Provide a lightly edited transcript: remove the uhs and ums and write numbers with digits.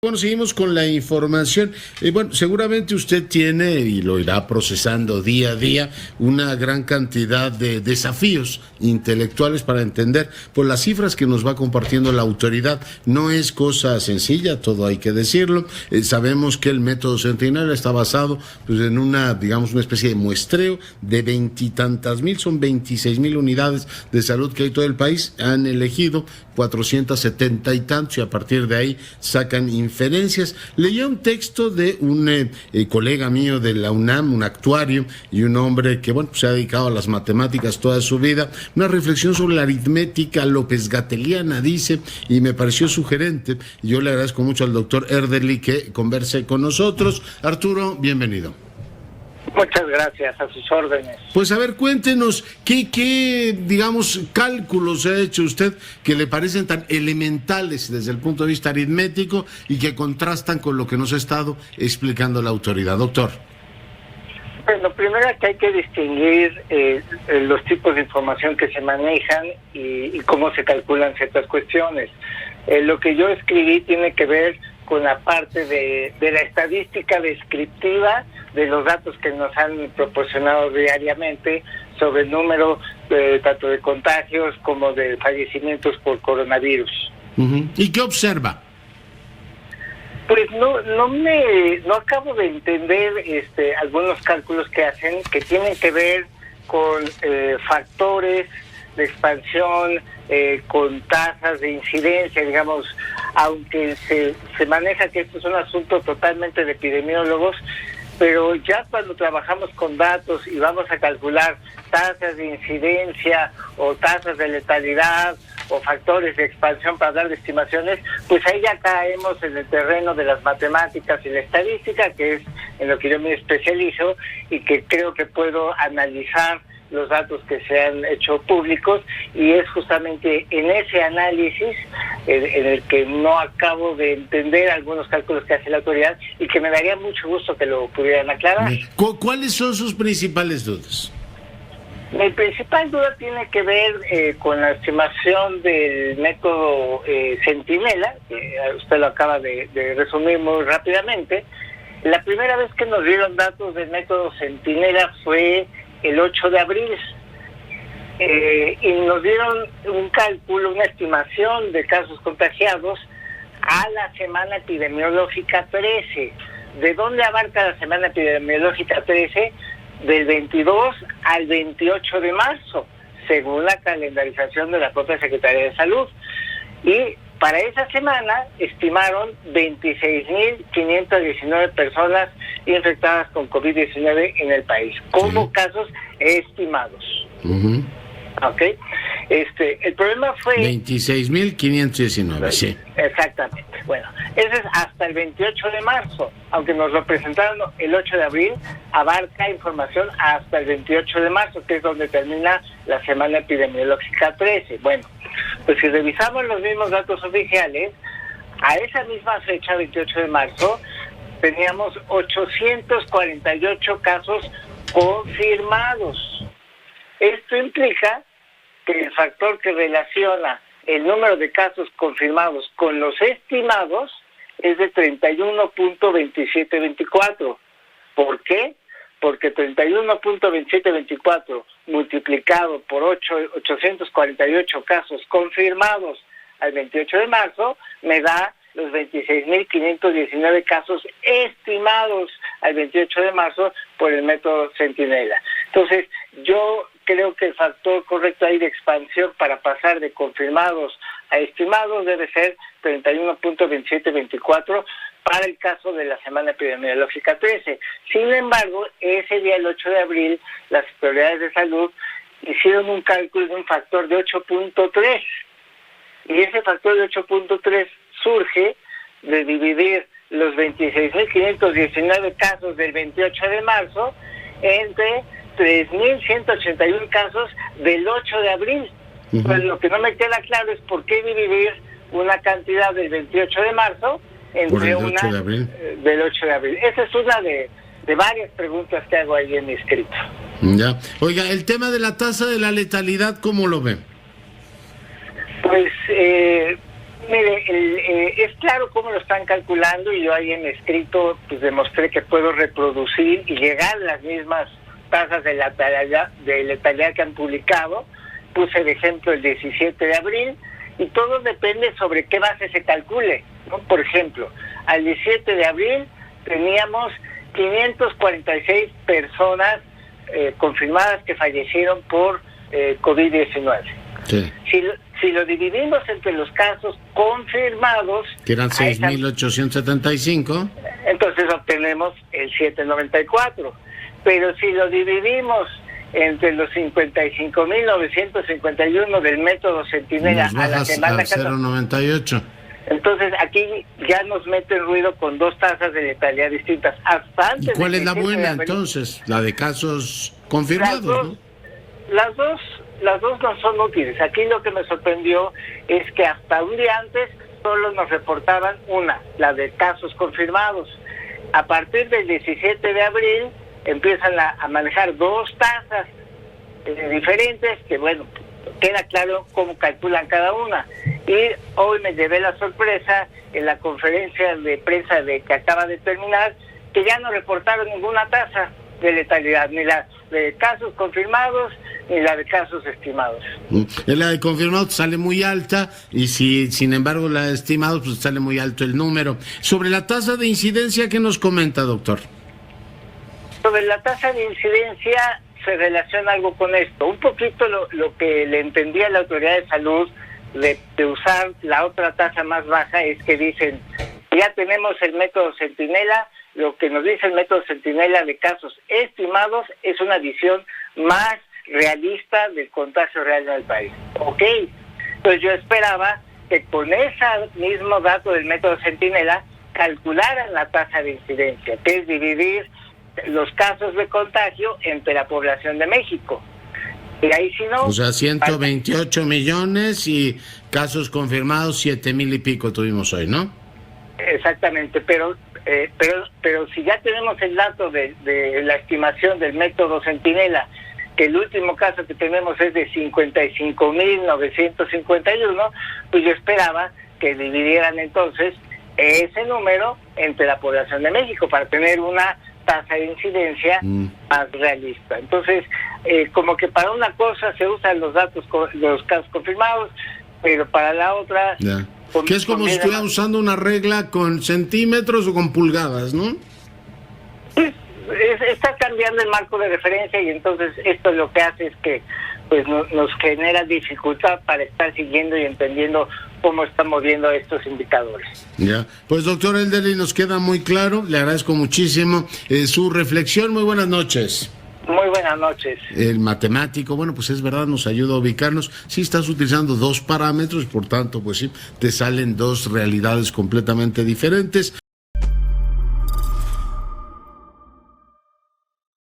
Bueno, seguimos con la información. Bueno, seguramente usted tiene, y lo irá procesando día a día, una gran cantidad de desafíos intelectuales para entender pues las cifras que nos va compartiendo la autoridad. No es cosa sencilla, todo hay que decirlo. Sabemos que el método Centinela está basado pues en una, digamos, una especie de muestreo de 20 y tantas mil, son 26,000 unidades de salud que hay en todo el país. Han elegido 470 y tantos y a partir de ahí sacan inferencias. Leía un texto de un colega mío de la UNAM, un actuario y un hombre que bueno, se ha dedicado a las matemáticas toda su vida, una reflexión sobre la aritmética lópez-gateliana, dice, y me pareció sugerente. Yo le agradezco mucho al doctor Erdely que converse con nosotros. Arturo, bienvenido. Muchas gracias, a sus órdenes. Pues a ver, cuéntenos, ¿qué digamos, cálculos ha hecho usted que le parecen tan elementales desde el punto de vista aritmético y que contrastan con lo que nos ha estado explicando la autoridad? Doctor. Bueno, primero que hay que distinguir los tipos de información que se manejan y cómo se calculan ciertas cuestiones. Lo que yo escribí tiene que ver con la parte de la estadística descriptiva de los datos que nos han proporcionado diariamente sobre el número tanto de contagios como de fallecimientos por coronavirus. Uh-huh. ¿Y qué observa? Pues no acabo de entender algunos cálculos que hacen que tienen que ver con factores de expansión, con tasas de incidencia, digamos, aunque se maneja que esto es un asunto totalmente de epidemiólogos, pero ya cuando trabajamos con datos y vamos a calcular tasas de incidencia o tasas de letalidad o factores de expansión para hablar de estimaciones, pues ahí ya caemos en el terreno de las matemáticas y la estadística, que es en lo que yo me especializo y que creo que puedo analizar los datos que se han hecho públicos, y es justamente en ese análisis en el que no acabo de entender algunos cálculos que hace la autoridad y que me daría mucho gusto que lo pudieran aclarar. ¿Cuáles son sus principales dudas? Mi principal duda tiene que ver con la estimación del método Centinela, que usted lo acaba de resumir muy rápidamente. La primera vez que nos dieron datos del método Centinela fue el 8 de abril, y nos dieron un cálculo, una estimación de casos contagiados a la semana epidemiológica 13. ¿De dónde abarca la semana epidemiológica 13? Del 22 al 28 de marzo, según la calendarización de la propia Secretaría de Salud. Y para esa semana estimaron 26,519 personas infectadas con COVID-19 en el país, como casos estimados. Uh-huh. ¿Ok? El problema fue... 26,519, sí. Exactamente. Bueno, ese es hasta el 28 de marzo, aunque nos lo presentaron el 8 de abril, abarca información hasta el 28 de marzo, que es donde termina la semana epidemiológica 13. Bueno, pues si revisamos los mismos datos oficiales, a esa misma fecha, 28 de marzo, teníamos 848 casos confirmados. Esto implica que el factor que relaciona el número de casos confirmados con los estimados es de 31.2724. ¿Por qué? Porque 31.2724 multiplicado por 848 casos confirmados al 28 de marzo me da los 26,519 casos estimados al 28 de marzo por el método Centinela. Entonces, yo creo que el factor correcto ahí de expansión para pasar de confirmados a estimados debe ser 31.2724 para el caso de la semana epidemiológica 13. Sin embargo, ese día, el 8 de abril, las autoridades de salud hicieron un cálculo de un factor de 8.3. Y ese factor de 8.3 surge de dividir los 26,519 casos del 28 de marzo entre 3,181 casos del 8 de abril. Uh-huh. Pues lo que no me queda claro es por qué dividir una cantidad del 28 de marzo entre una del 8 de abril. Esa es una de varias preguntas que hago ahí en mi escrito. Ya. Oiga, el tema de la tasa de la letalidad, ¿cómo lo ve? Pues Mire, es claro cómo lo están calculando, y yo ahí en escrito pues demostré que puedo reproducir y llegar a las mismas tasas de letalidad que han publicado. Puse de ejemplo el 17 de abril, y todo depende sobre qué base se calcule, ¿no? Por ejemplo, al 17 de abril teníamos 546 personas confirmadas que fallecieron por COVID-19. Sí. Si lo dividimos entre los casos confirmados, que eran 6.875, entonces obtenemos el 794. Pero si lo dividimos entre los 55.951 del método Centinela a la semana 0.98. Entonces aquí ya nos meten ruido con dos tasas de letalidad distintas. Hasta antes. ¿Y cuál es la buena abril, entonces? La de casos confirmados, ¿no? Las dos no son útiles. Aquí lo que me sorprendió es que hasta un día antes solo nos reportaban una, la de casos confirmados. A partir del 17 de abril empiezan a manejar dos tasas diferentes, que bueno, queda claro cómo calculan cada una. Y hoy me llevé la sorpresa en la conferencia de prensa que acaba de terminar, que ya no reportaron ninguna tasa de letalidad, ni la de casos confirmados ni la de casos estimados. La de confirmados sale muy alta, y si sin embargo la de estimados pues sale muy alto el número. Sobre la tasa de incidencia, ¿qué nos comenta, doctor? Sobre la tasa de incidencia se relaciona algo con esto. Un poquito lo que le entendía a la autoridad de salud de usar la otra tasa más baja es que dicen, ya tenemos el método Centinela, lo que nos dice el método Centinela de casos estimados es una visión más realista del contagio real en el país. Ok, pues yo esperaba que con ese mismo dato del método Centinela calcularan la tasa de incidencia, que es dividir los casos de contagio entre la población de México. Y ahí si no... O sea, 128 millones y casos confirmados 7,000 y pico tuvimos hoy, ¿no? Exactamente, pero si ya tenemos el dato de la estimación del método Centinela, que el último caso que tenemos es de 55.951, pues yo esperaba que dividieran entonces ese número entre la población de México para tener una tasa de incidencia más realista. Entonces, como que para una cosa se usan los datos, los casos confirmados, pero para la otra... Ya. Que es como si estuviera usando una regla con centímetros o con pulgadas, ¿no? Está cambiando el marco de referencia, y entonces esto lo que hace es que pues nos genera dificultad para estar siguiendo y entendiendo cómo están moviendo estos indicadores. Ya, pues doctor Elderly, nos queda muy claro, le agradezco muchísimo su reflexión. Muy buenas noches. Muy buenas noches. El matemático, bueno, pues es verdad, nos ayuda a ubicarnos. Sí, estás utilizando dos parámetros, por tanto, pues sí, te salen dos realidades completamente diferentes.